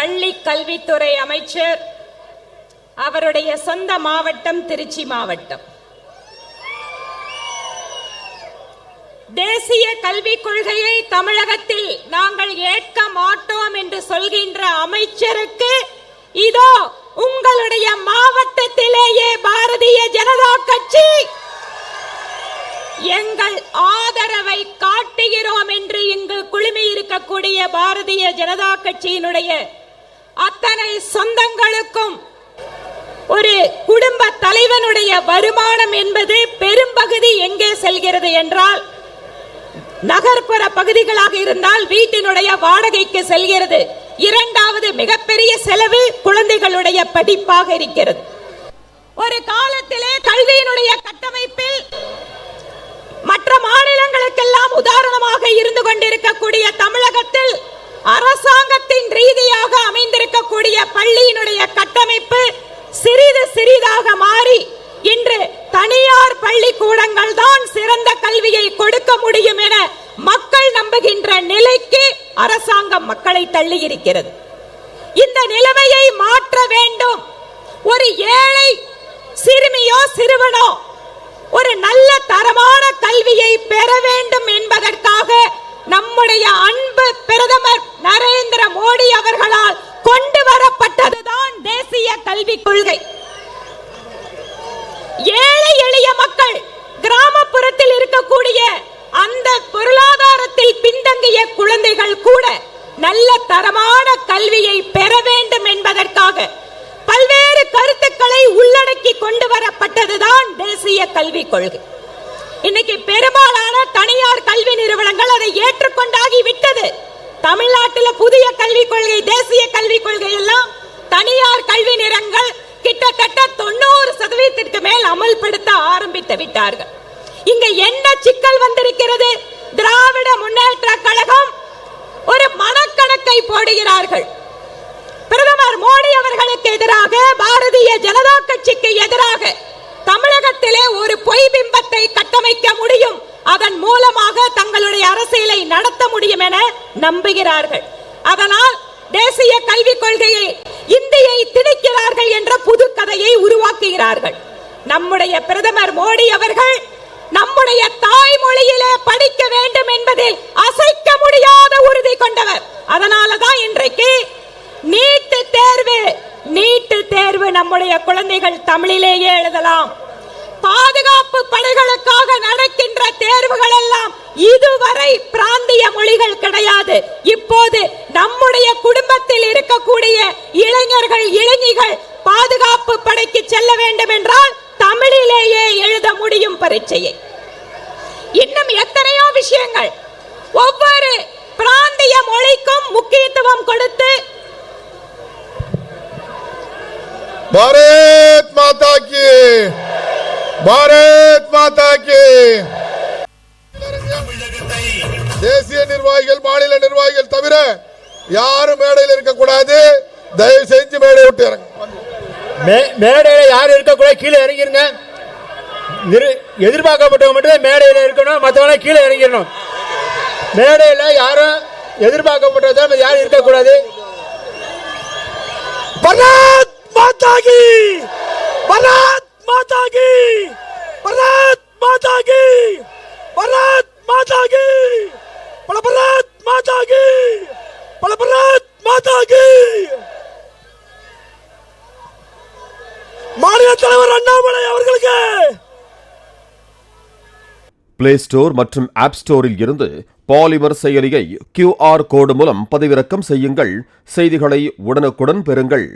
பள்ளி கல்வித்துறை அமைச்சர், அவருடைய சொந்த மாவட்டம் திருச்சி மாவட்டம். தேசிய கல்விக் கொள்கையை தமிழகத்தில் நாங்கள் ஏற்க மாட்டோம் என்று சொல்கின்ற அமைச்சருக்கு இதோ உங்களுடைய மாவட்டத்திலேயே பாரதிய ஜனதா கட்சி எங்கள் ஆதரவை காட்டுகிறோம் என்று இங்கு குழுமி இருக்கக்கூடிய பாரதிய ஜனதா கட்சியினுடைய அத்தனை சொந்தங்களுக்கும், ஒரு குடும்ப தலைவனுடைய வருமானம் என்பது பெரும்பகுதி எங்கே செல்கிறது என்றால் நகர்ப்புற பகுதிகளாக இருந்தால் வீட்டினுடைய வாடகைக்கு செல்கிறது. இரண்டாவது மிகப்பெரிய செலவு குழந்தைகளுடைய படிப்பாக இருக்கிறது. ஒரு காலத்திலே கல்வியினுடைய கட்டமைப்பில் மற்ற மாநிலங்களுக்கெல்லாம் உதாரணமாக இருந்து கொண்டிருக்கக்கூடிய தமிழகத்தில் அரசாங்கத்தின் ரீதியாக அமைந்திருக்கக்கூடிய பள்ளியினுடைய கட்டமைப்பு சிறிது சிறிதாக மாறி இன்று தனியார் பள்ளிக்கூடங்கள் தான் சிறந்த கல்வியை கொடுக்க முடியும் என மக்கள் நம்புகின்ற நிலைக்கு அரசாங்கம் மக்களை தள்ளி இருக்கிறது. இந்த நிலைமையை மாற்ற வேண்டும். ஒரு ஏழை சிறுமியோ சிறுவனோ ஒரு நல்ல தரமான கல்வியை பெற வேண்டும் என்பதற்காக நம்முடைய அன்பு பிரதமர் நரேந்திர மோடி அவர்களால் கொண்டு வரப்பட்டதுதான் தேசிய கல்விக் கொள்கை. ஏழை எளிய மக்கள், கிராமப்புறத்தில் இருக்கக்கூடிய அந்த பொருளாதாரத்தில் பின்தங்கிய குழந்தைகள் கூட நல்ல தரமான கல்வியை பெற வேண்டும் என்பதற்காக பல்வேறு கருத்துக்களை உள்ளடக்கி கொண்டு வரப்பட்டதுதான் தேசிய கல்விக் கொள்கை. இன்னைக்கு பெரும்பாலான தனியார் கல்வி நிறுவனங்கள் அதை ஏற்றுக்கொண்டாகி விட்டது. தமிழ்நாட்டில் புதிய கல்விக் கொள்கை, தேசிய கல்விக் கொள்கை எல்லாம் தனியார் கல்வி நிறுவனங்கள் கிட்டத்தட்ட 90% மேல் அமல்படுத்த ஆரம்பித்து விட்டார்கள். இங்க என்ன சிக்கல் வந்திருக்கிறது? திராவிட முன்னேற்ற கழகம் ஒரு மனக்கணக்கை போடுகிறார்கள். பிரதமர் மோடி அவர்களுக்கு எதிராக, பாரதிய ஜனதா கட்சிக்கு எதிராக தமிழகத்திலே ஒரு பொய் பிம்பத்தை கட்டமைக்க முடியும், அதன் மூலமாக தங்களுடைய அரசியலை நடத்த முடியும் என நம்புகிறார்கள். அதனால் தேசிய கல்விக் கொள்கையை இந்தியை திணிக்கிறார்கள் என்ற புது கதையை உருவாக்குகிறார்கள். நம்முடைய பிரதமர் மோடி அவர்கள் நம்முடைய தாய்மொழியிலே படிக்க வேண்டும் என்பதில் அசைக்க முடியாத உறுதி கொண்டவர். அதனாலதான் இன்றைக்கு நீட் தேர்வு நம்முடைய குழந்தைகள் தமிழிலேயே எழுதலாம். பாதுகாப்பு படைகளுக்காக நடக்கின்ற தேர்வுகள் எல்லாம் இதுவரை பிராந்திய மொழிகள் கிடையாது. இப்போது நம்முடைய குடும்பத்தில் இருக்கக்கூடிய இளைஞர்கள், இளைஞிகள் பாதுகாப்பு படைக்கு செல்ல வேண்டும் என்றால் தமிழிலேயே எழுத முடியும் பரீட்சையை. இன்னும் எத்தனையோ விஷயங்கள், ஒவ்வொரு பிராந்திய மொழிக்கும் முக்கியத்துவம் கொடுத்து பாரத் மாதா கி, பாரத் மாதா கி. தேசிய நிர்வாகிகள், மாநில நிர்வாகிகள் தவிர யாரும் மேடையில் இருக்கக்கூடாது. தயவு செஞ்சு மேடை விட்டு இறங்க. மேடையில யாரும் இருக்கக்கூடாது, கீழே இறங்கிருங்க. எதிர்பார்க்கப்பட்டவங்க மட்டும் மேடையில் இருக்கணும், மற்றவங்க கீழே இறங்கிடணும். மேடையில் யாரும் எதிர்பார்க்கப்பட்டது யாரும் இருக்கக்கூடாது. பாரத் மாதா கி, பாரத் மாதா கி, பாரத் மாதா கி, பாரத் மாதா கி, பாரத் மாதா கி, பாரத் மாதா கி. மாநில தலைவர் அண்ணாமலை அவர்களுக்கு பிளே ஸ்டோர் மற்றும் ஆப் ஸ்டோரில் இருந்து பாலிமர் செயலியை QR கோடு மூலம் பதிவிறக்கம் செய்யுங்கள். செய்திகளை உடனுக்குடன் பெறுங்கள்.